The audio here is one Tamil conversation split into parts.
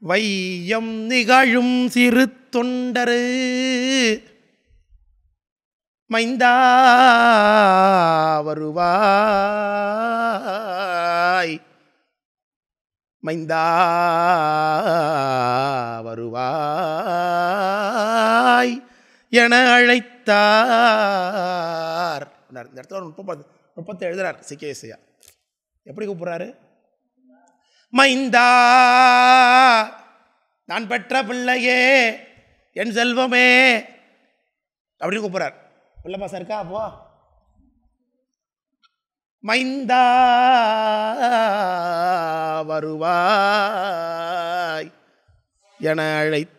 வையம் நிகழும் சிறு தொண்டரு மைந்தா வருவாய், மைந்தா வருவாய் என அழைத்தார். இந்த இடத்துல 30 எழுதுறார் சிகேசியா. எப்படி கூப்பிடுறாரு? மைந்தா, நான் பெற்ற பிள்ளையே, என் செல்வமே அப்படின்னு கூப்பிடுறார். பிள்ளை பாசம் இருக்கா? அப்போ மைந்தா வருவாய் என அழைத்தார்.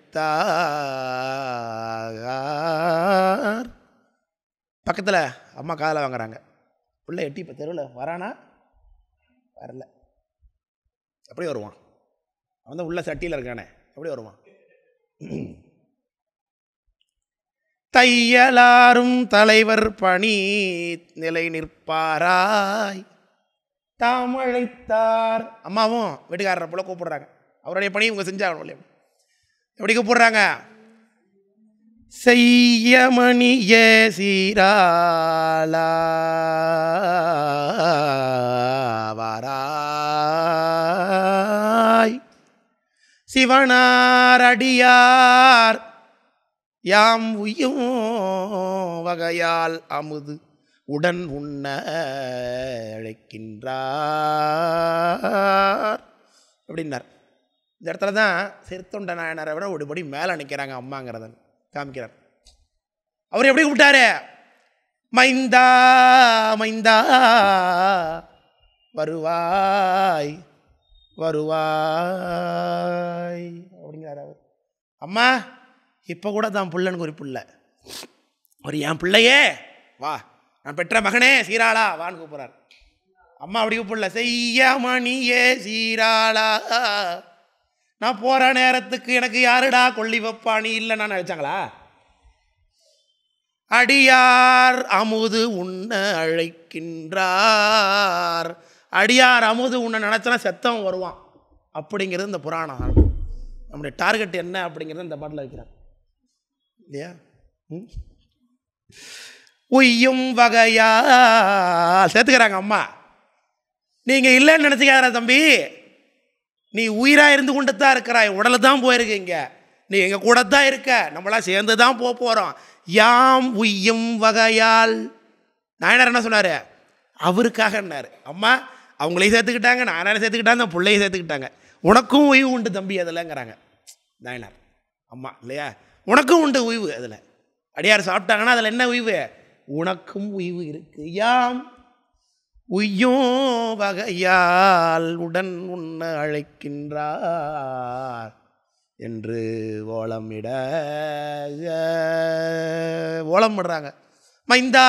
பக்கத்தில் அம்மா காதில் வாங்குறாங்க. பிள்ளை எட்டி இப்போ தெருவில் வரானா? வரல. எப்படி வருவான்? அவன் தான் உள்ள சட்டியில் இருக்கானே, எப்படி வருவான்? தையலாரும் தலைவர் பணி நிலை நிற்பாராய் தாம் அழைத்தார். அம்மாவும் வீட்டுக்காரரை போல கூப்பிடுறாங்க. அவருடைய பணி இவங்க செஞ்சாங்க. எப்படி கூப்பிடுறாங்க? செய்யமணியே சீராளா வாராய், சிவனார் அடியார் யாம் உய்யும் வகையால் அமுது உடன் உண்ண அழைக்கின்றார் அப்படின்னார். இந்த இடத்துல தான் சிறுத்தொண்ட நாயனாரை விட ஒருபடி மேலே நிற்கிறாங்க அம்மாங்கிறத காமிக்கிறார். அவர் எப்படி கூப்பிட்டாரு? மைந்தா மைந்தா வருவாய் வருவாய் அப்படிங்கிறார் அவர். அம்மா இப்போ கூட தான் பிள்ளைன்னு ஒரு பிள்ளை, ஒரு என் பிள்ளையே வா, நான் பெற்ற மகனே சீராளா வான்னு கூப்பிட்றார். அம்மா அப்படி கூப்பிடல. செய்ய மணியே சீராளா, நான் போகிற நேரத்துக்கு எனக்கு யாருடா கொள்ளி வைப்பானி இல்லை நான் நினச்சாங்களா? அடியார் அமுது உண்ண அழைக்கின்றார். அடியார் அமுது உண்ண நினச்சனா செத்தம் வருவான் அப்படிங்கிறது இந்த புராணம். நம்முடைய டார்கெட் என்ன அப்படிங்கிறத இந்த பாட்டில் வைக்கிறார் இல்லையா? உய்யும் வகையா சேர்த்துக்கிறாங்க அம்மா. நீங்கள் இல்லைன்னு நினச்சிக்காத தம்பி, நீ உயிராக இருந்து கொண்டு தான் இருக்கிறாய், உடலை தான் போயிருக்கீங்க, நீ எங்கள் கூட தான் இருக்க, நம்மளாம் சேர்ந்து தான் போக போகிறோம். யாம் உய்யும் வகையால். நாயனார் என்ன சொன்னார்? அவருக்காகன்னாரு. அம்மா அவங்களையும் சேர்த்துக்கிட்டாங்க, நாயனாரை சேர்த்துக்கிட்டாங்க, அந்த பிள்ளையும் சேர்த்துக்கிட்டாங்க. உனக்கும் உய்வு உண்டு தம்பி அதில்ங்கிறாங்க நாயனார். அம்மா இல்லையா? உனக்கும் உண்டு உய்வு அதில். அடியார் சாப்பிட்டாங்கன்னா அதில் என்ன உய்வு? உனக்கும் உய்வு இருக்கு. யாம் உய்யும் வகையால் உடன் உண்ண அழைக்கின்றார் என்று ஓலமிட ஓலமிடுறாங்க. மைந்தா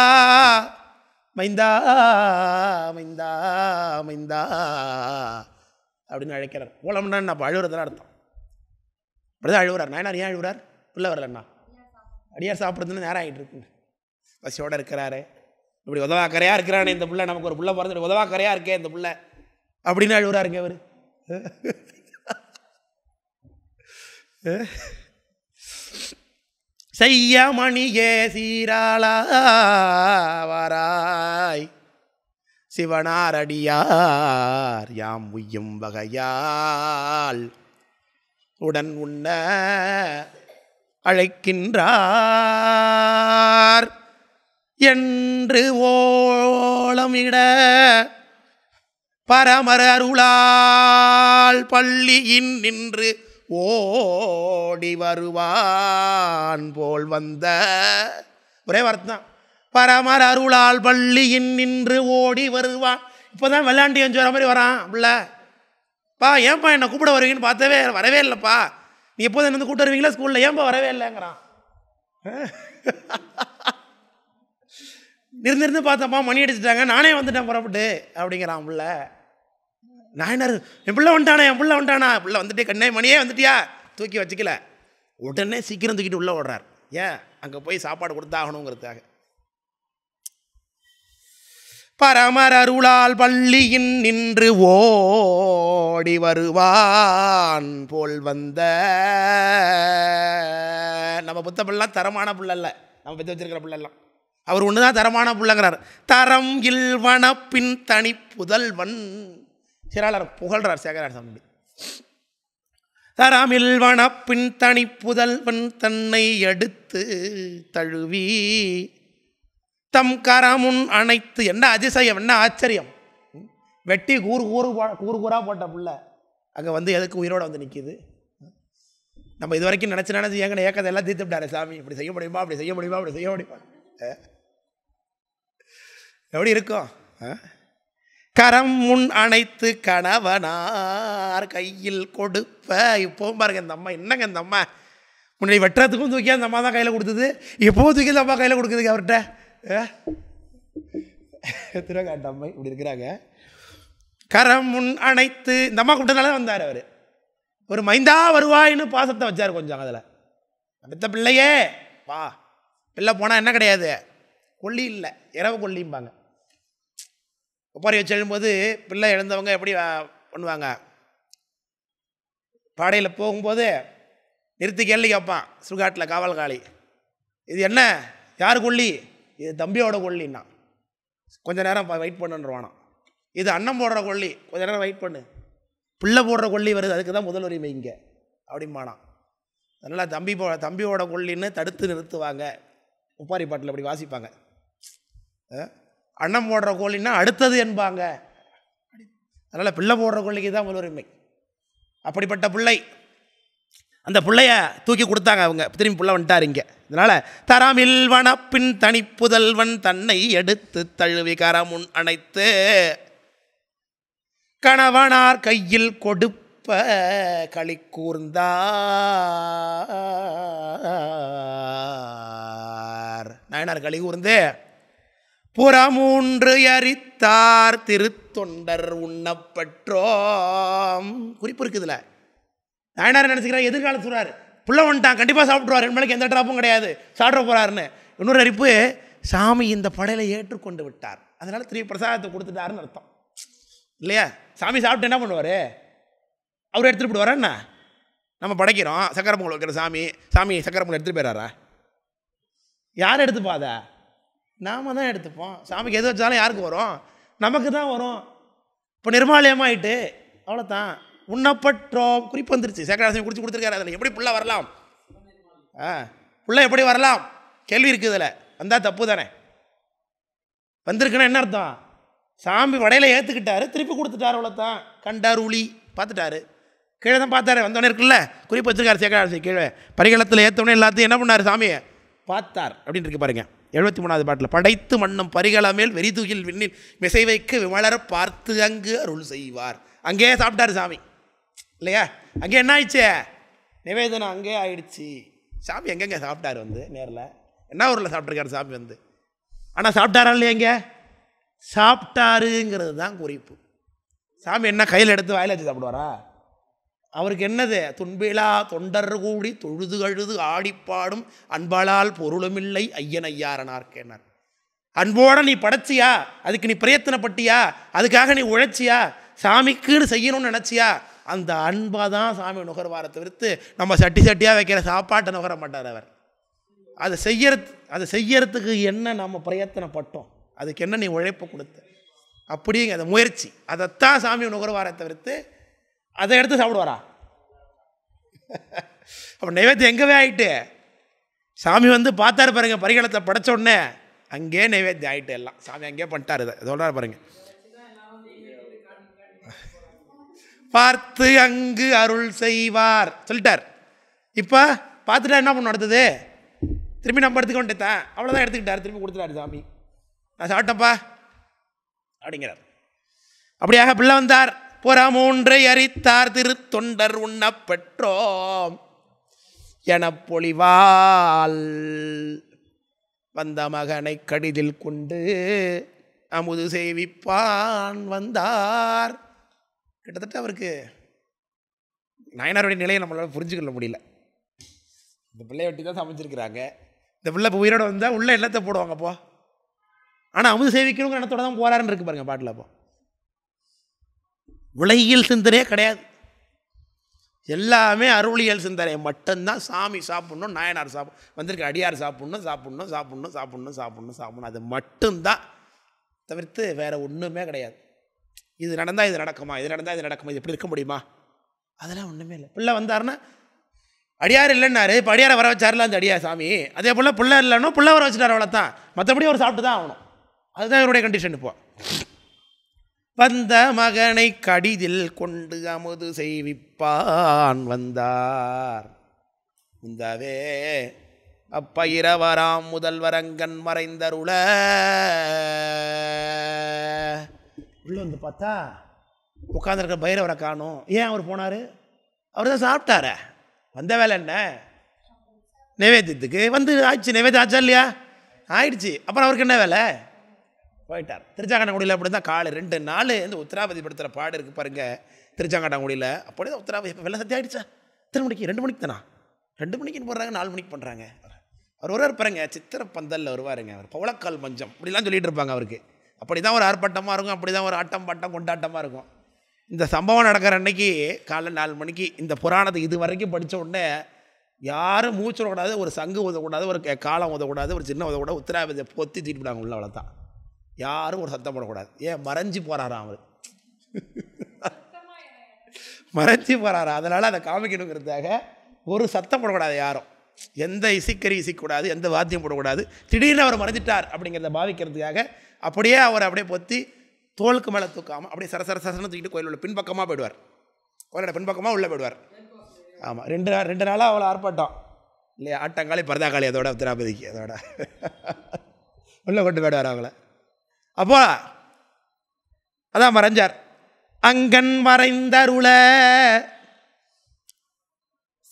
மைந்தா மைந்தா மைந்தா அப்படின்னு அழைக்கிறார். ஓலம்னா அப்போ அழுவுறதுலாம் அர்த்தம். அப்படிதான் அழுவுறார் நாயனார். ஏன் அழுவுறார்? பிள்ளை வரலண்ணா, அடியார் சாப்பிட்றதுன்னு நேரம் ஆகிட்டு இருக்குங்க, பசியோடு இருக்கிறாரு, இப்படி உதவாக்கரையாக இருக்கிறானே இந்த பிள்ளை, நமக்கு ஒரு பிள்ளை பிறந்து உதவாக்கரையாக இருக்கே இந்த பிள்ளை அப்படின்னு அழுவுறாருங்க அவர். செய்ய மணியே சீராளா வாராய், சிவனார் அடியார் யாம் உய்யும் வகையால் உடன் உண்ண அழைக்கின்றார் என்று ஓலமிட பரமர் அருளால் பள்ளியின் நின்று ஓடி வருவான் போல் வந்த ஒரே வார்த்தை தான். பரமர் அருளால் பள்ளியின் நின்று ஓடி வருவான். இப்போ தான் விளையாண்டி எஞ்சோற மாதிரி வரான் பிள்ளை. பா ஏன்பா என்னை கூப்பிட வருவீங்கன்னு பார்த்தவே வரவே இல்லைப்பா, நீ எப்போது என்ன கூப்பிட்டு வருவீங்களா ஸ்கூலில், ஏன்பா வரவே இல்லைங்கிறான். இருந்து பார்த்தப்பா மணி அடிச்சுட்டாங்க, நானே வந்துட்டேன் புறப்பட்டு அப்படிங்கிறான் பிள்ளை. நாயனார் என் பிள்ளை வந்துட்டானா, என் பிள்ளை வந்துட்டானா, பிள்ளை வந்துட்டே கண்ணே மணியே வந்துட்டியா, தூக்கி வச்சுக்கல, உடனே சீக்கிரம் தூக்கிட்டு உள்ளே ஓடுறார். ஏன்? அங்கே போய் சாப்பாடு கொடுத்தாகணுங்கிறதுக்காக. பரமர் அருளால் பள்ளியின் நின்று ஓடி வருவான் போல் வந்த நம்ம புத்த பிள்ளைலாம் தரமான பிள்ளை இல்லை, நம்ம பெற்று வச்சிருக்கிற பிள்ளைலாம். அவர் ஒன்று தான் தரமான பிள்ளைங்கிறார். தரம் இல்வனப்பின் தனி புதல்வன் சிறாளர் புகழ்றார் சேகரார் சாமி. தரமில் வனப்பின் தனி புதல்வன் தன்னை எடுத்து தழுவி தம் கரமுன் அணைத்து. என்ன அதிசயம், என்ன ஆச்சரியம்! வெட்டி கூறு கூறாக போட்ட பிள்ளை அங்கே வந்து எதுக்கு உயிரோடு வந்து நிற்கிது? நம்ம இது வரைக்கும் நினச்சி ஏங்க ஏக்கதை எல்லாம் தீர்த்து விட்டாரு சாமி. இப்படி செய்ய முடியுமா, அப்படி செய்ய முடியுமா, அப்படி செய்ய முடியுமா? எப்படி இருக்கும்? கரம் முன் அணைத்து கணவனார் கையில் கொடுப்ப. இப்போவும் பாருங்க இந்த அம்மா, என்னங்க இந்த அம்மா முன்னாடி வெட்டுறதுக்கும் தூக்கி அந்த அம்மா தான் கையில் கொடுத்தது, இப்போவும் தூக்கி இந்த அம்மா கையில் கொடுக்குதுங்க அவர்கிட்ட. திருவகாட்டு அம்மை இப்படி இருக்கிறாங்க. கரம் முன் அணைத்து இந்த அம்மா கூப்பிட்டதுனால வந்தார் அவர். ஒரு மைந்தா வருவாயின்னு பாசத்தை வச்சார் கொஞ்சம். அதில் அடுத்த பிள்ளையே வா, பிள்ளை போனால் என்ன கிடையாது, கொல்லி இல்லை, இரவு கொல்லிம்பாங்க. ஒப்பாரி வச்சு எழும்போது பிள்ளை எழுந்தவங்க எப்படி பண்ணுவாங்க, பாடையில் போகும்போது நிறுத்தி கேள்வி கேட்பான் சுடுகாட்டில் காவல் காளி, இது என்ன, யார் கொல்லி? இது தம்பியோட கொல்லின்னா கொஞ்சம் நேரம் வெயிட் பண்ணுன்றானா. இது அண்ணன் போடுற கொல்லி, கொஞ்சம் நேரம் வெயிட் பண்ணு, பிள்ளை போடுற கொல்லி வருது, அதுக்கு தான் முதல் உரிமை இங்கே அப்படிம்பானா. அதனால் தம்பியோட கொல்லின்னு தடுத்து நிறுத்துவாங்க. ஒப்பாரி பாட்டில் அப்படி வாசிப்பாங்க. அண்ணன் போடுற கோழின்னா அடுத்தது என்பாங்க. அதனால் பிள்ளை போடுற கோழிக்கு தான் முதல் உரிமை. அப்படிப்பட்ட பிள்ளை, அந்த பிள்ளைய தூக்கி கொடுத்தாங்க அவங்க. திரும்பி பிள்ளை வந்துட்டார் இங்கே. அதனால் தரமில் வனப்பின் தனி புதல்வன் தன்னை எடுத்து தழுவி கரமுன் அணைத்து கணவனார் கையில் கொடுப்ப களி கூர்ந்தார். நாயனார் களி கூர்ந்து புறமூன்று எரித்தார் திருத்தொண்டர் உண்ணப்பெற்றோம். குறிப்பு இருக்குதுல. நாயனார் நினச்சிக்கிறார் எதிர்காலம் சொல்கிறார், புள்ள வந்துட்டான் கண்டிப்பாக சாப்பிட்ருவார், 2 மணிக்கு எந்த ட்ராப்பும் கிடையாது, சாப்பிட போகிறாருன்னு. இன்னொரு அறிப்பு, சாமி இந்த படையில ஏற்றுக்கொண்டு விட்டார், அதனால் திருப்பி பிரசாதத்தை கொடுத்துட்டாருன்னு அர்த்தம் இல்லையா? சாமி சாப்பிட்டு என்ன பண்ணுவார், அவர் எடுத்துகிட்டு போடுவாரா என்ன? நம்ம படைக்கிறோம், சக்கரை பொங்கல் வைக்கிற சாமி சக்கரை பொங்கல் எடுத்துகிட்டு போயிடாரா? யார் எடுத்துப்பாதா? நாம் தான் எடுத்துப்போம். சாமிக்கு எது வச்சாலும் யாருக்கு வரும்? நமக்கு தான் வரும். இப்போ நிர்மாலயமாயிட்டு அவ்வளோதான். உண்ணப்பற்றோம் குறிப்பு வந்துருச்சு. சேகராசாமி குடிச்சு கொடுத்துருக்காரு. அதில் எப்படி புள்ள வரலாம், புள்ள எப்படி வரலாம் கேள்வி இருக்குது. அதில் வந்தால் தப்பு தானே. வந்திருக்குன்னா என்ன அர்த்தம்? சாமி வடையில் ஏற்றுக்கிட்டாரு, திருப்பி கொடுத்துட்டாரு, அவ்வளோதான். கண்டார் உளி பார்த்துட்டாரு, கீழே தான் பார்த்தாரு, வந்தோடனே இருக்குல்ல குறிப்பு வச்சிருக்காரு சேகராசாமி. கீழே பரிகளத்தில் ஏற்றவொடனே எல்லாத்தையும் என்ன பண்ணார், சாமியை பார்த்தார் அப்படின்னு இருக்கு பாருங்க. 73வது பாட்டில் படைத்து மண்ணும் பரிகள மேல் வெறிதுகில் விண்ணில் மிசை வைக்க விமலர பார்த்து அங்கு அருள் செய்வார். அங்கேயே சாப்பிட்டாரு சாமி இல்லையா? அங்கே என்ன ஆயிடுச்சு, நிவேதனம் அங்கே ஆயிடுச்சு. சாமி எங்கெங்க சாப்பிட்டாரு வந்து நேரில்? என்ன ஊரில் சாப்பிட்ருக்காரு சாமி வந்து? ஆனால் சாப்பிட்டாரா இல்லையா? எங்கே சாப்பிட்டாருங்கிறது தான் குறிப்பு. சாமி என்ன கையில் எடுத்து வாயில் வச்சு சாப்பிடுவாரா? அவருக்கு என்னது, துன்பிலா தொண்டர் கூடி தொழுது கழுது ஆடிப்பாடும் அன்பாளால் பொருளுமில்லை ஐயன் ஐயாரனார்க்கேனார். அன்போட நீ படைச்சியா, அதுக்கு நீ பிரயத்தனப்பட்டியா, அதுக்காக நீ உழைச்சியா, சாமிக்குன்னு செய்யணும்னு நினச்சியா, அந்த அன்பை தான் சாமி நுகர்வாரை தவிர்த்து நம்ம சட்டி சட்டியாக வைக்கிற சாப்பாட்டை நுகர மாட்டார் அவர். அதை செய்யறதுக்கு என்ன நம்ம பிரயத்தனப்பட்டோம், அதுக்கு என்ன நீ உழைப்பு கொடுத்த, அப்படிங்க அந்த முயற்சி, அதைத்தான் சாமி நுகர்வாரை தவிர்த்து அதை எடுத்து சாப்பிடுவாரா? அப்போ நைவேத்தியம் எங்கவே ஆகிட்டு, சாமி வந்து பார்த்தாரு பாருங்க, பரிகளத்தை படைச்ச உடனே அங்கே நைவேத்தியம் ஆகிட்டு எல்லாம் சாமி அங்கே பண்ணிட்டாரு. இதை சொல்கிறார் பாருங்க, பார்த்து அங்கு அருள் செய்வார் சொல்லிட்டார். இப்போ பார்த்துட்டா என்ன பண்ண அடுத்தது, திரும்பி நம்ம எடுத்துக்க வேண்டியதான், அவ்வளோதான் எடுத்துக்கிட்டார், திரும்பி கொடுத்துட்டாரு சாமி. நான் சாப்பிட்டப்பா அப்படிங்கிறார். அப்படியாக பிள்ளை வந்தார். புறமூன்றை அரித்தார் திருத்தொண்டர் உண்ணப்பெற்றோம் என பொழிவால் வந்த மகனை கடிதில் கொண்டு அமுது செய்விப்பான் வந்தார். கிட்டத்தட்ட அவருக்கு நாயனாருடைய நிலையை நம்மளால் புரிஞ்சுக்கொள்ள முடியல. இந்த பிள்ளைய ஒட்டி தான் சமைச்சிருக்கிறாங்க. இந்த பிள்ளை இப்போ உயிரோடு வந்தால் உள்ள எண்ணத்தை போடுவாங்கப்போ, ஆனால் அமுது சேவிக்கணுங்கிற எண்ணத்தோட தான் போகிறாருன்னு இருக்கு பாருங்க பாட்டில். அப்போ உலகியல் சிந்தனையே கிடையாது, எல்லாமே அருளியல் சிந்தனை மட்டும்தான். சாமி சாப்பிட்ணும், நாயனார் வந்திருக்க அடியார் சாப்பிட்ணும் சாப்பிட்ணும் சாப்பிட்ணும் சாப்பிட்ணும் சாப்பிட்ணும் சாப்பிட்ணும், அது மட்டும்தான் தவிர்த்து வேறு ஒன்றுமே கிடையாது. இது நடந்தால் இது நடக்குமா, இது நடந்தால் இது நடக்குமா, இது எப்படி இருக்க முடியுமா, அதெல்லாம் ஒன்றுமே இல்லை. பிள்ளை வந்தாருன்னா அடியார் இல்லைன்னாரு, இப்போ அடியாரை வர வச்சார்ல அந்த அடியார் சாமி, அதே போல் பிள்ளை இல்லைன்னா பிள்ளை வர வச்சுட்டார், அவ்வளோதான். மற்றபடி அவர் சாப்பிட்டு தான் ஆகணும், அதுதான் இவருடைய கண்டிஷன். இப்போ வந்த மகனை கடிதில் கொண்டு அமுது செய்விப்பான் வந்தார் முந்தாவே அப்பயிரவராம் முதல்வரங்கன் மறைந்தருள. உள்ள வந்து பார்த்தா உட்காந்துருக்க பைரவரை காணும். ஏன் அவர் போனார்? அவர் தான் சாப்பிட்டார, வந்த வேலை என்ன, நைவேத்தியத்துக்கு வந்து ஆயிடுச்சு. நைவேத்தியம் ஆச்சா இல்லையா? ஆயிடுச்சு. அப்புறம் அவருக்கு என்ன வேலை? போயிட்டார். திருச்சாங்கட்டாங்குடியில் அப்படி தான் காலை 2 நாள் இந்த உத்தராபதி படுத்துகிற பாடு இருக்குது பாருங்கள். திருச்சாங்கட்டாங்குடியில் அப்படி தான் உத்தராபதி. இப்போ வெள்ளை சத்தி ஆகிடுச்சா? எத்தனை மணிக்கு? 2 மணிக்கு தானா? 2 மணிக்குன்னு போடுறாங்க, 4 மணிக்கு பண்ணுறாங்க. அவர் வருவார் பாருங்க, சித்திர பந்தலில் வருவாருங்க. அவர் பவளக்கால் மஞ்சம் இப்படிலாம் சொல்லிகிட்டு இருப்பாங்க அவருக்கு. அப்படி தான் ஒரு ஆர்ப்பாட்டமாக இருக்கும், அப்படி தான் ஒரு ஆட்டம் பாட்டம் கொண்டாட்டமாக இருக்கும். இந்த சம்பவம் நடக்கிற அன்னைக்கு காலை 4 மணிக்கு இந்த புராணத்தை இது வரைக்கும் படித்த உடனே யாரும் மூச்சு விடக்கூடாது, ஒரு சங்கு உதக்கூடாது, ஒரு காலம் உதக்கூடாது, ஒரு சின்ன உதக்கூடாது, உத்தராபதியை பொத்தி தூக்கிட்டு விடாங்க உள்ள, அவ்வளோதான். யாரும் ஒரு சத்தம் போடக்கூடாது. ஏன்? மறைஞ்சி போகிறாராம் அவர், மறைஞ்சி போகிறாரா, அதனால் அதை காமிக்கணுங்கிறதுக்காக ஒரு சத்தம் போடக்கூடாது யாரும். எந்த இசைக்கறி இசைக்கூடாது, எந்த வாத்தியம் போடக்கூடாது. திடீர்னு அவர் மறைஞ்சிட்டார் அப்படிங்கிறத பாவிக்கிறதுக்காக அப்படியே அவர் அப்படியே பொத்தி தோளுக்கு மேலே தூக்காமல் அப்படியே சரசரசரன்னு தூக்கிட்டு கோயில் உள்ள பின்பக்கமாக போயிடுவார். கோயிலோட பின்பக்கமாக உள்ளே போயிடுவார். ஆமாம், 2 நாளாக அவ்வளோ ஆர்ப்பாட்டம் இல்லையா? ஆட்டங்காளி பரதாக்காளி அதோட உத்தராபதிக்கு அதோட உள்ளே கொண்டு போயிடுவார் அவங்கள. அப்போ அதான் மறைஞ்சார். அங்கன் மறைந்தருள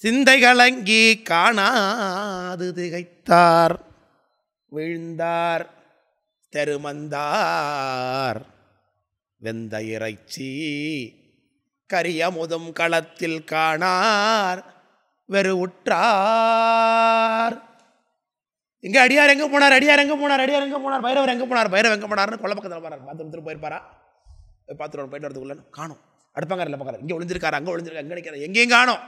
சிந்தை கலங்கி காணாது திகைத்தார் வீழ்ந்தார் தெருமந்தார் வெந்த இறைச்சி கரியமுதும் களத்தில் காணார் வெறு உற்றார். எங்கே அடியார் எங்கே போனார், அடியார் எங்கே போனார், அடியார் எங்கே போனார், பைரவர் எங்கே போனார், பைரவர் எங்கே போனார்னு கொள்ள பக்கத்தில் போனார். பாத்ரூம் போயிருப்பாரா, பாத்ரூம் போயிட்டு வரதுக்குள்ள காணும். அடுப்பாங்க இல்லை பார்க்குறாரு, இங்கே ஒளிஞ்சிருக்காரு, அங்கே ஒளிஞ்சிருக்காரு, அங்கே நிற்கிறார், எங்கேயும் காணும்.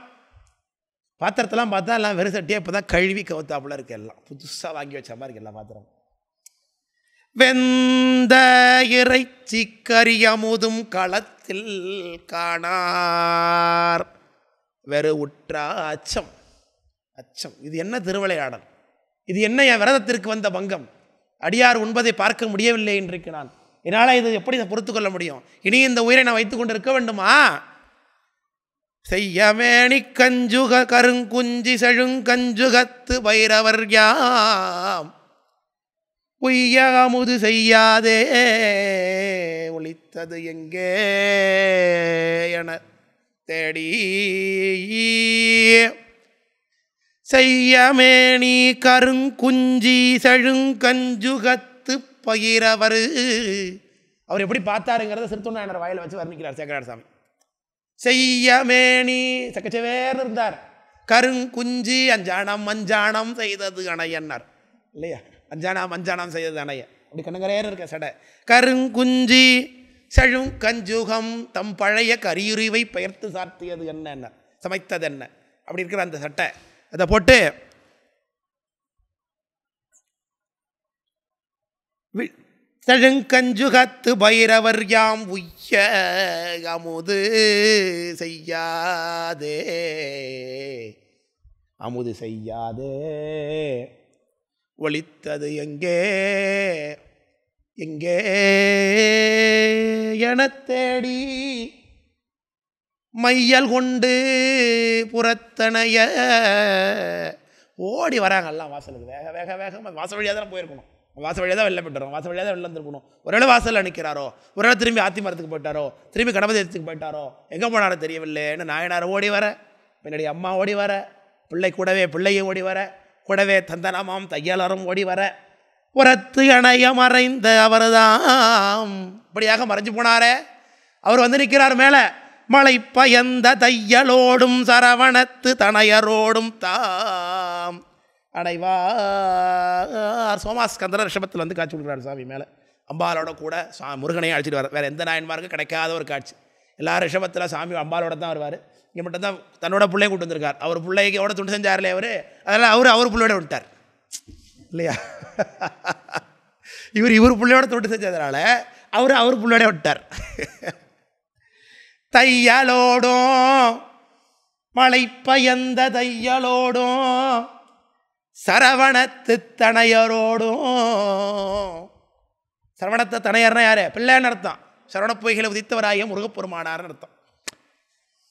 பாத்திரத்தெல்லாம் பார்த்தா எல்லாம் வெறும் சட்டியே இப்போ தான் கழுவி கவுத்தாப்புல இருக்கு, எல்லாம் புதுசாக வாங்கி வச்ச மாதிரி இருக்கு எல்லா பாத்திரம். வெந்த இறைச்சி கரியமுதும் களத்தில் காணார் வெறு உற்றா. அச்சம், அச்சம். இது என்ன திருவிளையாடல், இது என்ன என் விரதத்திற்கு வந்த பங்கம், அடியார் உண்பதை பார்க்க முடியவில்லை இன்றைக்கு நான், என்னால் இது எப்படி பொறுத்து கொள்ள முடியும், இனி இந்த உயிரை நான் வைத்துக் கொண்டு இருக்க வேண்டுமா? செய்யமேனி கஞ்சுக கருங்குஞ்சி செழுங்கஞ்சுகத்து பைரவர் யாம் உய்ய அமுது செய்யாதே ஒளித்தது எங்கே என தேடி செய்யமேனி கருங்குஞ்சி செழுங்கஞ்சுகத்து பைரவர். அவர் எப்படி பார்த்தாருங்கிறத சிறுத்தொண்டாயனர் வாயில வச்சு வர்ணிக்கிறார் சேக்கரார் சாமி. செய்யமேனி சக்கச்சவேர்னு இருந்தார், கருங்குஞ்சி அஞ்சானம் மஞ்சானம் செய்தது அணையன்னார் இல்லையா? அஞ்சானம் மஞ்சானம் செய்தது அணைய, அப்படி கண்ணங்கரேன்னு இருக்க சடை. கருங்குஞ்சி செழும் கஞ்சுகம் தம் பழைய கரியுரிவை பெயர்த்து சார்த்தியது என்ன, சமைத்தது என்ன, அப்படி இருக்கிற அந்த சட்டை அதை போட்டு செழுங்கஞ்சுகத்து பைரவர் யாம் உய்ய அமுது செய்யாதே அமுது செய்யாதே ஒளித்தது எங்கே எங்கே என தேடி மையல் கொண்டு புறத்தனைய ஓடி வராங்க எல்லாம் வாசலுக்கு. வேக வேக வேகமாக வாசல் வழியாக தான் போயிருக்கணும், வாசல் வழியாக தான் வெளில போய்ட்டுறோம், வாசல் வழியாக தான் வெளில வந்துருக்கணும். ஒருவேளை வாசலில் நிற்கிறாரோ, ஒருவேளை திரும்பி ஆத்தி மரத்துக்கு போயிட்டாரோ, திரும்பி கணபதியத்துக்கு போயிட்டாரோ, எங்கே போனாரோ தெரியவில்லைன்னு நாயனார் ஓடி வர, பின்னாடி அம்மா ஓடி வர, பிள்ளை கூடவே பிள்ளையும் ஓடி வர, கூடவே தந்தனமாம் தையலரும் ஓடி வர, புறத்து அணைய மறைந்த அவர்தாம் இப்படியாக மறைஞ்சு போனாரே. அவர் வந்து நிற்கிறார் மேலே, மலை பயந்த தையலோடும் சரவணத்து தனையரோடும் தாம் அடைவார். சோமாஸ்கந்தர் ரிஷபத்தில் வந்து காட்சி கொடுக்குறாரு சாமி மேலே. அம்பாலோட கூட முருகனையும் அழைச்சிட்டு வர. வேறு எந்த நாயன்மாருக்கும் கிடைக்காத ஒரு காட்சி. எல்லாரும் ரிஷபத்தில் சாமி அம்பாலோட தான் வருவார். இங்கே மட்டும்தான் தன்னோட பிள்ளையை கூட்டு வந்திருக்கார். அவர் பிள்ளையோட துண்டு செஞ்சார்லே அவர், அதெல்லாம் அவர் பிள்ளையோட விட்டார் இல்லையா? இவர் பிள்ளையோட தொட்டு செஞ்சதுனால அவர் பிள்ளையோட விட்டார். தையலோடும் மழை பயந்த தையலோடும் சரவணத்து தனையரோடும். சரவணத்தை தனையர்னா யாரு? பிள்ளைன்னு அர்த்தம். சரவண பொய்களை உதித்தவராய முருகப்பெருமானார்னு அர்த்தம்.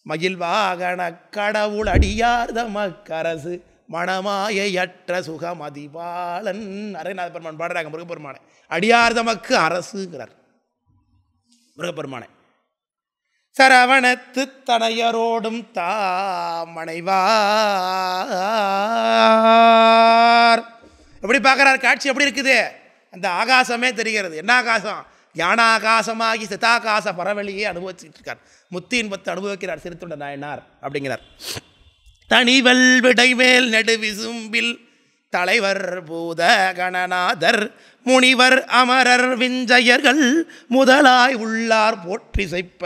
மகிழ் வாகன கடவுள் அடியார் தமக்கரசு மணமாயற்ற சுகமதிபாலன். அரைநாத பெருமான் பாடுறாங்க முருகப்பெருமானை. அடியார் தமக்கு அரசுங்கிறார் முருகப்பெருமானை. சரவணத்து தனையரோடும் தாமணைவார். எப்படி பார்க்குறார்? காட்சி எப்படி இருக்குது? அந்த ஆகாசமே தெரிகிறது. என்ன ஆகாசம்? ஞானாகாசமாகி சிதாகாச பரவெளியே அனுபவிச்சுட்டு இருக்கார். முத்தி இன்பத்தை அனுபவிக்கிறார் சிறுத்தொண்ட நாயனார் அப்படிங்கிறார். தனிவல் விடைமேல் நெடுவிசும்பில் தலைவர் பூத கணநாதர் முனிவர் அமரர் விஞ்சையர்கள் முதலாய் உள்ளார் போற்றி செய்ப்ப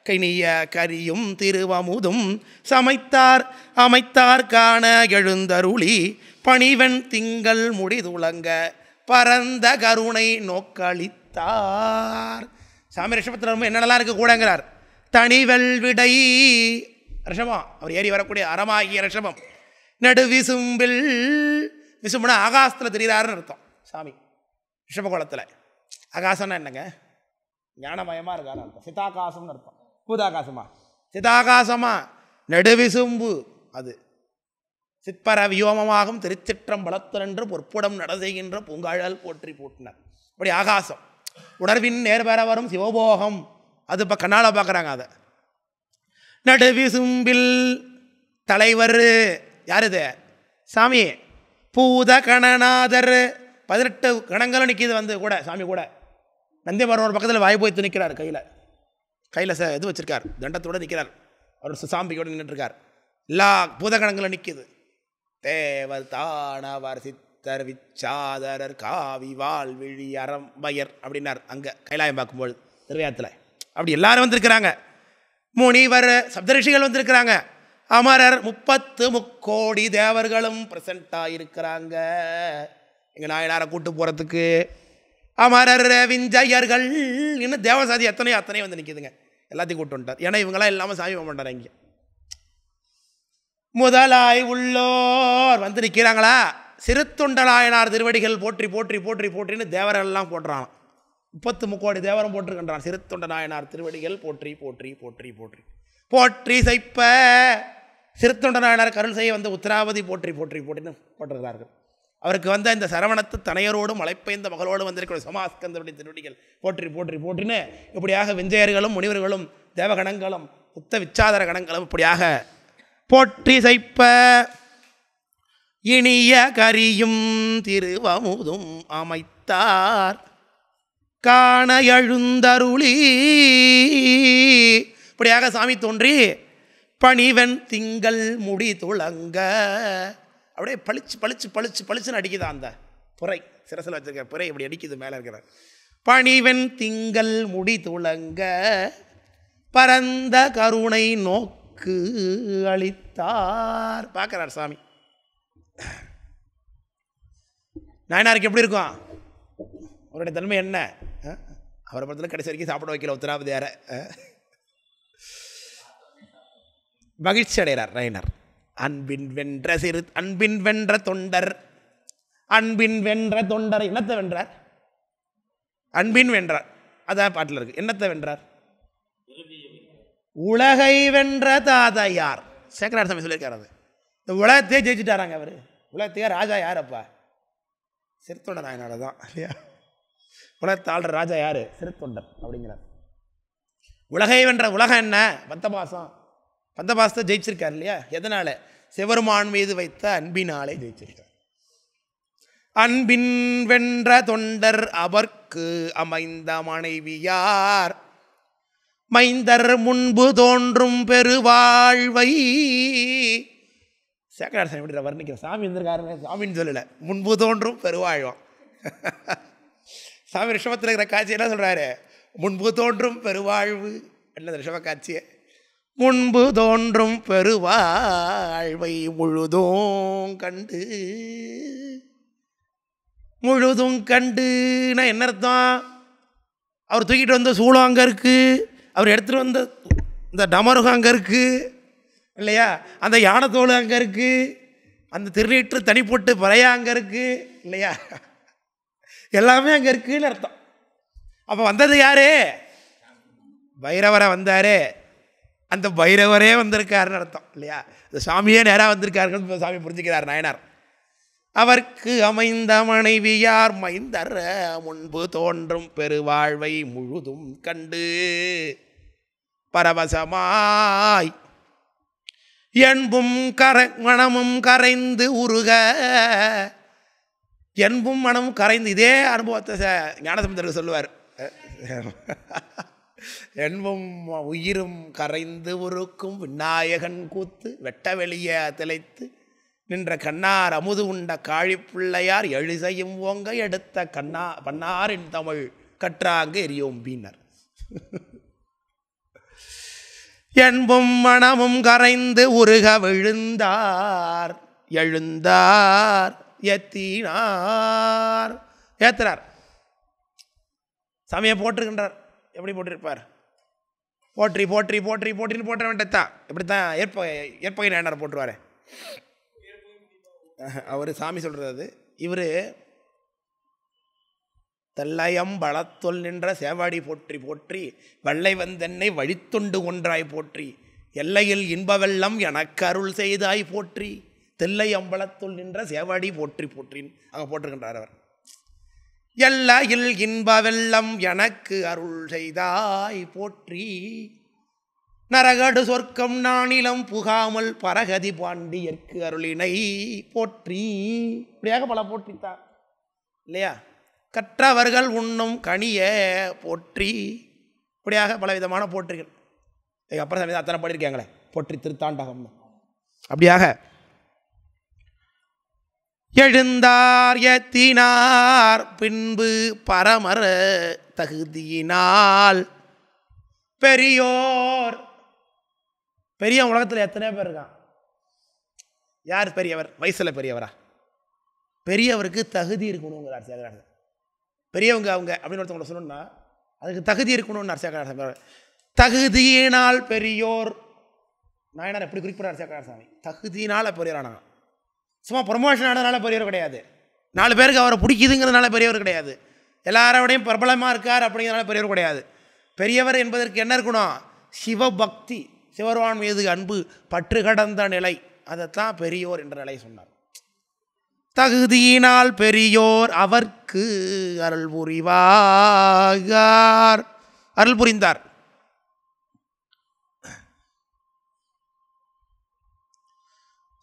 கைனிய கரியும் திருவமுதும் சமைத்தார் அமைத்தார் காண எழுந்தருளி பணிவன் திங்கள் முடிதுளங்க பரந்த கருணை நோக்களித்தார். சாமி ரிஷபத்தில் ரொம்ப என்னென்னலாம் இருக்குது கூடங்கிறார். தனிவல் விடை ரிஷபம், அவர் ஏறி வரக்கூடிய அறமாகிய ரிஷபம். நடுவிசும்பில், விசும்புனா ஆகாசத்தில் தெரிகிறாருன்னு அர்த்தம். சாமி ரிஷப குளத்தில். ஆகாசம்னா என்னங்க? ஞானமயமாக இருக்காரு அர்த்தம். சிதாகாசம்னு அர்த்தம். பூதாகாசமா? சிதாகாசமா? நெடுவிசும்பு அது. சிற்பர வியோமமாகும் திருச்சிற்றம்பலத்திரன்று பொற்புடம் நட செய்கின்ற பூங்காழல் போற்றி போட்டினார். அப்படி ஆகாசம். உணர்வின் நேர்வர வரும் சிவபோகம், அது இப்போ கண்ணால் பார்க்குறாங்க. அதை நடுவிசும்பில் தலைவர் யார்? இது சாமி. பூத கணநாதர் 18 கணங்களும் நிற்கிது வந்து கூட சாமி கூட. நந்தியமரம் ஒரு பக்கத்தில் வாய் போய் நிற்கிறார். கையில் இது வச்சிருக்கார், தண்டத்தோடு நிற்கிறார். அவர் சாம்பியோடு நின்றுட்டுருக்கார். எல்லா பூதகணங்களும் நிற்கிது. தேவர் தானவர் சித்தர் விச்சாதரர் காவி வாழ்விழி அறம்பயர் அப்படின்னார் அங்கே கைலாயம் பார்க்கும்போது திருவையாத்தில். அப்படி எல்லாரும் வந்திருக்கிறாங்க. முனிவர் சப்தரிஷிகள் வந்திருக்கிறாங்க. அமரர் 30 முக்கோடி தேவர்களும் ப்ரெசண்ட்டாக இருக்கிறாங்க எங்கள் நாயனாரை கூட்டு போகிறதுக்கு. அமரர் விஞ்சையர்கள் இன்னும் தேவசாதி அத்தனையும் வந்து நிற்கிதுங்க. எல்லாத்தையும் கூட்டு வந்துட்டார். ஏன்னா இவங்களாம் இல்லாமல் சாமி மாட்டார். இங்கே முதலாய் உள்ளோர் வந்து நிற்கிறாங்களா? சிறுத்தொண்டலாயனார் திருவடிகள் போற்றி போற்றி போற்றி போற்றின்னு தேவரெல்லாம் போட்டுறான். 30 முக்கோடி தேவரம் போட்டிருக்கின்றான். சிறுத்தொண்ட நாயனார் திருவடிகள் போற்றி போற்றி போற்றி போற்றி போற்றி செய்ப்ப. சிறுத்தொண்ட நாயனார் கருள் செய்ய வந்து உத்திராவதி போற்றி போற்றி போற்றின்னு போட்டிருக்கிறார்கள். அவருக்கு வந்த இந்த சரவணத்து தனையரோடும் மலைப்பெய்ந்த மகளோடு வந்திருக்கிற சோமாஸ்கந்தருடைய திருவடிகள் போற்றி போற்றி போற்றின்னு இப்படியாக விஞ்சையர்களும் முனிவர்களும் தேவகணங்களும் புத்த விச்சாதர கணங்களும் இப்படியாக போற்றி செய்ப்ப. இனிய கரியும் திருவமுதும் அமைத்தார் காண எழுந்தருளி. இப்படியாக சாமி தோன்றி பணிவன் திங்கள் முடி துளங்க. அப்படியே பளிச்சு பளிச்சு பளிச்சு பளிச்சுன்னு அடிக்குதா அந்த புரை, சிரசில் வச்சிருக்க புரை இப்படி அடிக்குது மேலே இருக்கிற. பணிவன் திங்கள் முடி துளங்க பரந்த கருணை நோக்கு அளித்தார். பார்க்குறார் சாமி. நாயனாருக்கு எப்படி இருக்கும்? அவருடைய தன்மை என்ன? அவரை படத்தில் கடைசி வரைக்கும் சாப்பிட வைக்கல உத்தராவதியார. மகிழ்ச்சி அடைகிறார் நாயனார். அன்பின் வென்ற தொண்டர். அன்பின் வென்ற தொண்டர் என்னத்தை வென்றார்? அன்பின் வென்றார். அதான் பாட்டில் இருக்கு. என்னத்தை வென்றார்? உலகை வென்ற தாதையார். சேக்கரார் சாமி சொல்லியிருக்காரு. அது இந்த உலகத்தையே ஜெயிச்சுட்டாராங்க அவர். உலகத்தையே ராஜா யாரப்பா? சிறுத்தொண்ட நாயனார் தான் இல்லையா? உலகத்தை ஆள்ற ராஜா யார்? சிறுத்தொண்டர் அப்படிங்கிறார். உலகை வென்ற உலகம் என்ன? பந்தபாசம். பந்தபாசத்தை ஜெயிச்சிருக்கார் இல்லையா? எதனால? சிவருமான் மீது வைத்த அன்பினாலே ஜெயிச்சிருக்கார். அன்பின் வென்ற தொண்டர் அவர்க்கு அமைந்த மனைவியார் மைந்தர் முன்பு தோன்றும் பெருவாழ்வை சேக்கடார் சாமி எப்படி வர்ணிக்கிற சாமி இருந்திருக்காருங்க, சாமின்னு சொல்லலை, முன்பு தோன்றும் பெருவாழ்வான். சாமி ரிஷபத்தில் இருக்கிற காட்சி என்ன சொல்கிறாரு? முன்பு தோன்றும் பெருவாழ்வு. என்ன ரிஷப காட்சியை? முன்பு தோன்றும் பெருவாழ்வை முழுதும் கண்டு. முழுதும் கண்டுனா என்ன அர்த்தம்? அவர் தூக்கிட்டு வந்த சூளம் அங்கே இருக்குது, அவர் எடுத்துகிட்டு வந்த இந்த டமருகம் அங்கே இருக்குது இல்லையா, அந்த யானைத்தோடு அங்கே இருக்குது, அந்த திருநீற்று தனி போட்டு பறையா அங்கே இருக்குது இல்லையா, எல்லாமே அங்கே இருக்குன்னு அர்த்தம். அப்போ வந்தது யாரு? பைரவரை வந்தார். அந்த பைரவரே வந்திருக்காருன்னு அர்த்தம் இல்லையா. அந்த சாமியே நேராக வந்திருக்காருன்னு சாமி புரிஞ்சுக்கிறார் நாயனார். அவர்க்கு அமைந்த மனைவியார் மைந்தர் முன்பு தோன்றும் பெருவாழ்வை முழுதும் கண்டு பரவசமாய் என்பும் மனமும் கரைந்து உருக. என்பும் மனமும் கரைந்து, இதே அனுபவத்தை ஞானசம்பந்தருக்கு சொல்லுவார். என்பும் உயிரும் கரைந்து உருக்கும் விநாயகன் கூத்து வெட்ட வெளிய திளைத்து நின்ற கண்ணார் அமுது உண்ட காழிப்பிள்ளையார் எழுசையும் ஓங்க எடுத்த பன்னாரின் தமிழ் கற்றாங்க எரியோம்பினர். என்பும் மனமும் கரைந்து உருக விழுந்தார் எழுந்தார் ஏத்தினார். ஏத்துறார், சாமியை போட்டிருக்கின்றார். எப்படி போட்டிருப்பார்? போற்றி போற்றி போற்றி போற்றின்னு போட்ட வேண்டியதான். எப்படித்தான் ஏற்பகை நாயனார் போட்டுருவார். அவர் சாமி சொல்கிறது அது. இவர் தெல்லையம் பலத்தொல் நின்ற சேவாடி போற்றி போற்றி வெள்ளை வந்தென்னை வழித்தொண்டு ஒன்றாய் போற்றி எல்லையில் இன்பவெல்லம் எனக்கு அருள் செய்தாய் போற்றி தெல்லை அம்பலத்துள் நின்ற சேவாடி போற்றி போற்றின்னு அங்கே போட்டிருக்கின்றார் அவர். எல்லையில் இன்பவெல்லம் எனக்கு அருள் செய்தாய் போற்றி நரகடு சொர்க்கம் நானிலம் புகாமல் பரகதி பாண்டியர்க்கு அருளினை போற்றி. இப்படியாக பல போற்றித்தான் இல்லையா. கற்றவர்கள் உண்ணும் கனிய போற்றி. இப்படியாக பல விதமான போற்றிகள் எங்கள் அப்புறம் சமயத்தில் அத்தனை பாடியிருக்காங்களே, போற்றி திருத்தாண்டகம்னு. அப்படியாக எழுந்தார் ஏத்தினார் பின்பு பரமர தகுதியினால் பெரியோர். பெரிய உலகத்தில் எத்தனை பேர் இருக்கான்? யார் பெரியவர்? வயசில் பெரியவரா? பெரியவருக்கு தகுதி இருக்கணுங்கிறார் சேகரார். பெரியவங்க அவங்க அப்படின்னு ஒருத்தவங்களை சொல்லணும்னா அதுக்கு தகுதி இருக்கணும்னு சேகரார். தகுதியினால் பெரியோர். நாயனார் எப்படி குறிப்பிடார் சேகரார் சாமி? தகுதியினால் பெரியவரானா, சும்மா ப்ரொமோஷன் ஆனதுனால பெரியவர் கிடையாது, 4 பேருக்கு அவரை பிடிக்குதுங்கிறதுனால பெரியவர் கிடையாது, எல்லாரோடையும் பிரபலமாக இருக்கார் அப்படிங்கிறதுனால பெரியவர் கிடையாது. பெரியவர் என்பதற்கு என்ன இருக்கணும்? சிவபக்தி, சிவருவான் மீது அன்பு, பற்று கடந்த நிலை, அதைத்தான் பெரியோர் என்ற நிலை சொன்னார். தகுதியினால் பெரியோர் அவர்க்கு அருள் புரிவார். அருள் புரிந்தார்.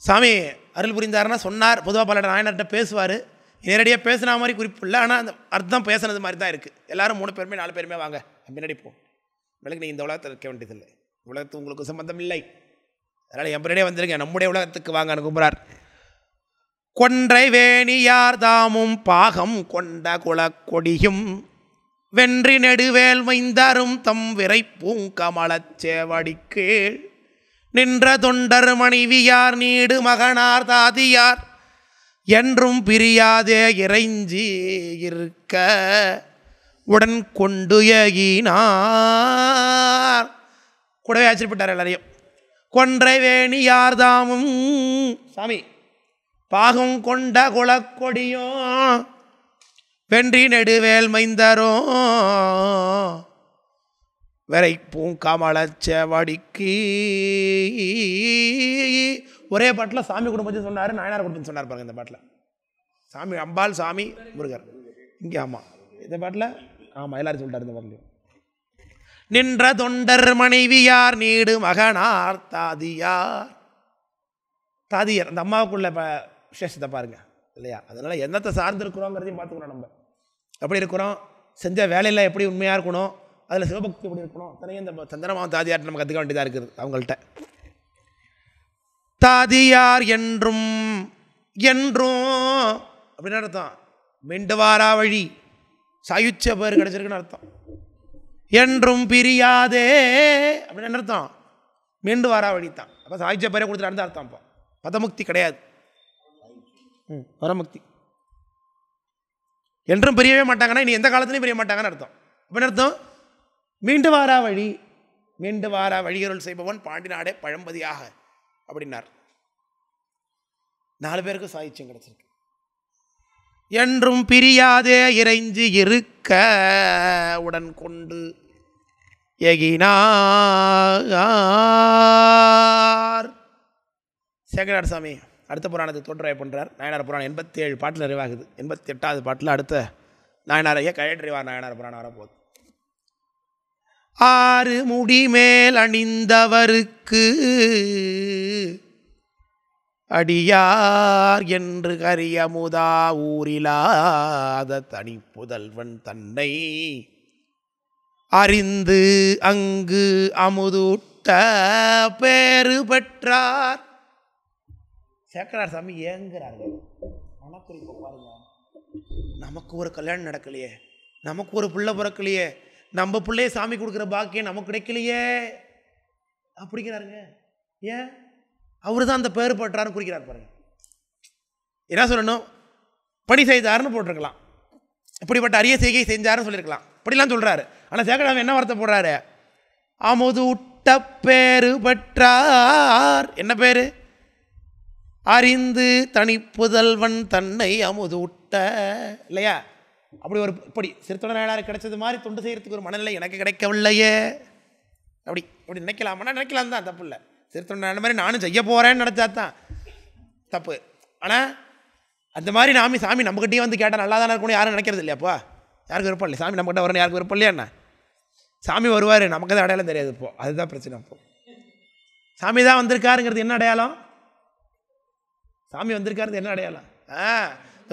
சாமி அருள் புரிந்தார்னா சொன்னார். பொதுவாக பல நாயனர்கிட்ட பேசுவார், நேரடியாக பேசுன மாதிரி குறிப்பு இல்லை, ஆனால் அந்த அர்த்தம் பேசுனது மாதிரி தான் இருக்குது. எல்லோரும் 3 பேருமே 4 பேருமே வாங்க பின்னாடி போ, உங்களுக்கு நீங்கள் இந்த உலகத்தில் இருக்க வேண்டியதில்லை, உலகத்துக்கு உங்களுக்கு சம்பந்தம் இல்லை, அதனால் என் பின்னாடியே வந்துருங்க, நம்முடைய உலகத்துக்கு வாங்க அனுப்புகிறார். கொன்றை வேணியார் தாமும் பாகம் கொண்ட குலக்கொடியும் வென்றி நெடுவேல் மைந்தாரும் தம் விரை பூங்கமலச் சேவடிக்கீழ் நின்ற தொண்டர் மனைவியார் நீடு மகனார் தாதியார் என்றும் பிரியாதே இறைஞ்சி இருக்க உடன் கொண்டு ஏகினார். கூடவே ஆச்சரியப்பட்டார் எல்லாரையும். கொன்றை வேணியார் தாமும் சாமி பாகம் கொண்ட குலக்கொடியும் வென்றி நெடுவேல் மைந்தரோ விரை பூங்கமலச்சேவடிக்கு. ஒரே பாட்டில் சாமி குடும்பத்தை சொன்னார், நாயனார் குடும்பத்தை சொன்னார் பாருங்க. இந்த பாட்டில் சாமி அம்பாள், சாமி முருகர். இங்கே ஆமாம், இந்த பாட்டில் ஆமாம் எல்லாரும் சொல்லிட்டார். இந்த பாட்டில் நின்ற தொண்டர் மனைவியார் நீடு மகனார் தாதியார். தாதியார் அந்த அம்மாவுக்குள்ள விசேஷத்தை பாருங்க இல்லையா. அதனால் என்னத்தை சார்ந்து இருக்கிறோங்கிறதையும் பார்த்துக்கணும். நம்ம எப்படி இருக்கிறோம், செஞ்ச வேலையில் எப்படி உண்மையாக இருக்கணும், அதில் சிவபக்தி எப்படி இருக்கணும், அத்தனையும் இந்த சந்திரமாவன் தாதியார்ட்ட நம்ம கற்றுக்க வேண்டியதாக இருக்குது அவங்கள்ட்ட. தாதியார் என்றும் என்றும் அப்படின்னு அர்த்தம். மீண்டு வாரா வழி சாயுச்ச பேர் கிடைச்சிருக்குன்னு அர்த்தம். என்றும் பிரியாதே அப்படின்னு அர்த்தம். மீண்டு வாரா வழி தான். அப்போ சாயுச்ச பேரை கொடுத்துட்டு அர்த்தம். அப்போ பதமுக்தி கிடையாது, வரமுக்தி. என்றும் பிரியவே மாட்டாங்கன்னா இனி எந்த காலத்துலையும் பிரிய மாட்டாங்கன்னு அர்த்தம். அப்படின்னு அர்த்தம் மீண்டு வாரா வழி, மீண்டு வாரா வழியருள் செய்பவன் பாண்டி நாடே பழம்பதியாக அப்படின்னார். 4 பேருக்கு சாயுச்சியம் கிடைச்சிருக்கு. என்றும் பிரியாதே இறைஞ்சி இருக்க உடன் கொண்டு எகினார். சேகரார் சாமி அடுத்த புராணத்துக்கு தோற்றுரை பண்ணுறார். நாயனார் புராணம் 87 பாட்டில் நிறைவாகுது. 88வது பாட்டில் அடுத்த நாயனாரையே கயற்றிவார் நாயனார் புராணம் வரப்போகுது. 6 முடிமேல் அணிந்தவருக்கு அடியார் என்று கரியமுதா ஊரிலாத தனிப்புதல்வன் தன்னை அறிந்து அங்கு அமுதூட்ட பேறு பெற்றார். சேக்கரார் சாமி ஏங்குறார்கள். மனக்குறிப்பை பாருங்க. நமக்கு ஒரு கல்யாணம் நடக்கலையே, நமக்கு ஒரு பிள்ளை பிறக்கலையே, நம்ம பிள்ளைய சாமி கொடுக்குற பாக்கியம் நமக்கு கிடைக்கலையே அப்படிங்கிறாருங்க. ஏன்? அவரு தான் அந்த பேர் பெற்றார்னு குறிக்கிறார் பாருங்க. என்ன சொல்லணும்? பணி செய்தார்னு போட்டிருக்கலாம், இப்படிப்பட்ட அரிய செய்கை செஞ்சாருன்னு சொல்லியிருக்கலாம், இப்படிலாம் சொல்கிறாரு. ஆனால் சேக்கராம என்ன வார்த்தை போடுறாரு? அமுது உட்ட பேரு பெற்றார். என்ன பேர்? அறிந்து தனிப்புதல்வன் தன்னை அமுது உட்ட. இல்லையா? அப்படி ஒரு இப்படி சிறுத்தொண்ட நாயனாருக்கு கிடைச்சது மாதிரி தொண்டு செய்கிறதுக்கு ஒரு மனநிலை எனக்கு கிடைக்கவில்லையே அப்படி நினைக்கலாமா? நினைக்கலாம் தான், தப்பு இல்லை. சிறுத்தொண்ட நாயனார் மாதிரி நானும் செய்ய போகிறேன்னு நினச்சா தான் தப்பு. ஆனால் அந்த மாதிரி சாமி நம்மகிட்டே வந்து கேட்டால் நல்லா தானே இருக்கணும் யாரும் நினைக்கிறது இல்லையாப்பா? யாருக்கு விருப்பம் இல்லை சாமி நம்மகிட்ட வரணும்? யாருக்கு விருப்பம் இல்லையா? என்ன சாமி வருவார், நமக்கு தான் அடையாளம் தெரியாது. இப்போது அதுதான் பிரச்சனை. அப்போது சாமி தான் வந்திருக்காருங்கிறது என்ன அடையாளம்? சாமி வந்திருக்காருங்கிறது என்ன அடையாளம்?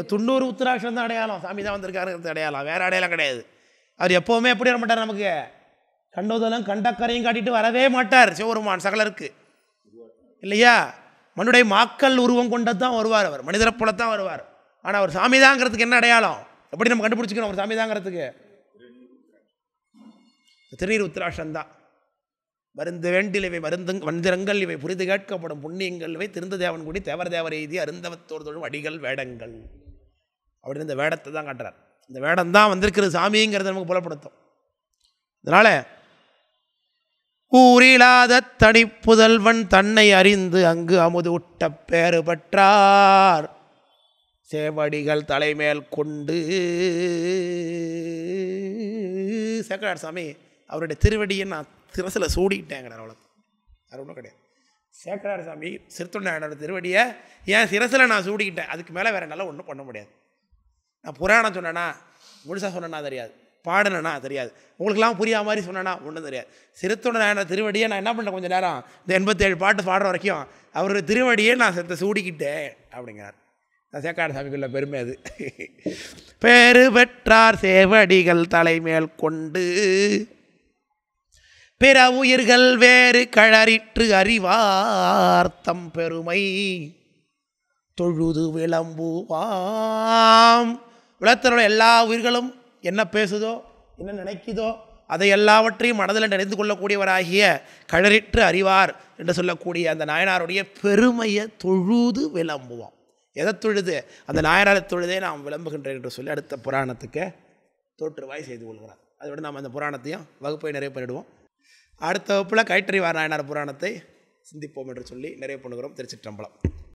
90 உத்தராட்சம் தான் அடையாளம். சாமி தான் வந்திருக்காருங்கிறது அடையாளம், வேறு அடையாளம் கிடையாது. அவர் எப்போவுமே எப்படி வர மாட்டார்? நமக்கு கண்டோதெல்லாம் கண்டக்கரையும் காட்டிட்டு வரவே மாட்டார். சிவபெருமான் சகலருக்கு இல்லையா? மனுடைய மாக்கள் உருவம் கொண்டது தான் வருவார். அவர் மனிதரை போல தான் வருவார். ஆனால் அவர் சாமி தாங்கிறதுக்கு என்ன அடையாளம்? எப்படி நம்ம கண்டுபிடிச்சிக்கணும் அவர் சாமி தாங்கிறதுக்கு? திருநீர் உத்திராட்சம் தான். மருந்து வேண்டில் இவை மந்திரங்கள் இவை புரிந்து கேட்கப்படும் புண்ணியங்கள் இவை திருந்த தேவன் கூடி தேவர் தேவர் எய்தி அருந்தவத்தோர் தொழும் அடிகள் வேடங்கள் அப்படின்னு இந்த வேடத்தை தான் காட்டுறார். இந்த வேடம் தான் வந்திருக்கிறது சாமிங்கிறத நமக்கு புலப்படுத்தும். அதனால் ஊரிலாத தனிப்புதல்வன் தன்னை அறிந்து அங்கு அமுது உட்ட பேறு பெற்றார். சேவடிகள் தலைமேல் கொண்டு. சேக்கரார் சாமி அவருடைய திருவடியை நான் சிரசில் சூடிக்கிட்டேங்கிறார். அவ்வளோ வேறு ஒன்றும் கிடையாது. சேக்கரார் சாமி சிறுத்தொண்ட நாயனாரோட திருவடியை என் சிரசில் நான் சூடிக்கிட்டேன். அதுக்கு மேலே வேறு என்னால் ஒன்றும் பண்ண முடியாது. நான் புராணம் சொன்னேன்னா முழுசாக சொன்னேன்னா தெரியாது, பாடினேன்னா தெரியாது, உங்களுக்கெல்லாம் புரியாத மாதிரி சொன்னேன்னா ஒன்றும் தெரியாது. சிறுத்தொண்ட நாயனார் திருவடியை நான் என்ன பண்ணேன்? கொஞ்சம் நேரம் இந்த 87 பாட்டு பாடுற வரைக்கும் அவருடைய திருவடியை நான் சூடிக்கிட்டேன் அப்படிங்கிறார். நான் சேக்கரார் சாமிக்குள்ள பெருமை அது. பேரு பெற்றார் சேவடிகள் தலைமேல் கொண்டு பிற உயிர்கள் வேறு கழறிற்று அறிவார்த்தம் பெருமை தொழுது விளம்புவாம். உலகத்தில் எல்லா உயிர்களும் என்ன பேசுதோ என்ன நினைக்குதோ அதை எல்லாவற்றையும் மனதில் நினைந்து கொள்ளக்கூடியவராகிய கழறிற்று அறிவார் என்று சொல்லக்கூடிய அந்த நாயனாருடைய பெருமையை தொழுது விளம்புவாம். எதை தொழுது? அந்த நாயனாரை தொழுதே நாம் விளம்புகின்றேன் என்று சொல்லி அடுத்த புராணத்துக்கு தோற்றுவாய் செய்து கொள்கிறார். அதோடு நாம் அந்த புராணத்தையும் வகுப்பை நிறைவு பண்ணிவிடுவோம். அடுத்த வகுப்பில் கயற்றறிவார் நாயனார் புராணத்தை சிந்திப்போம் என்று சொல்லி நிறைவு பண்ணுகிறோம். திருச்சிற்றம்பலம்.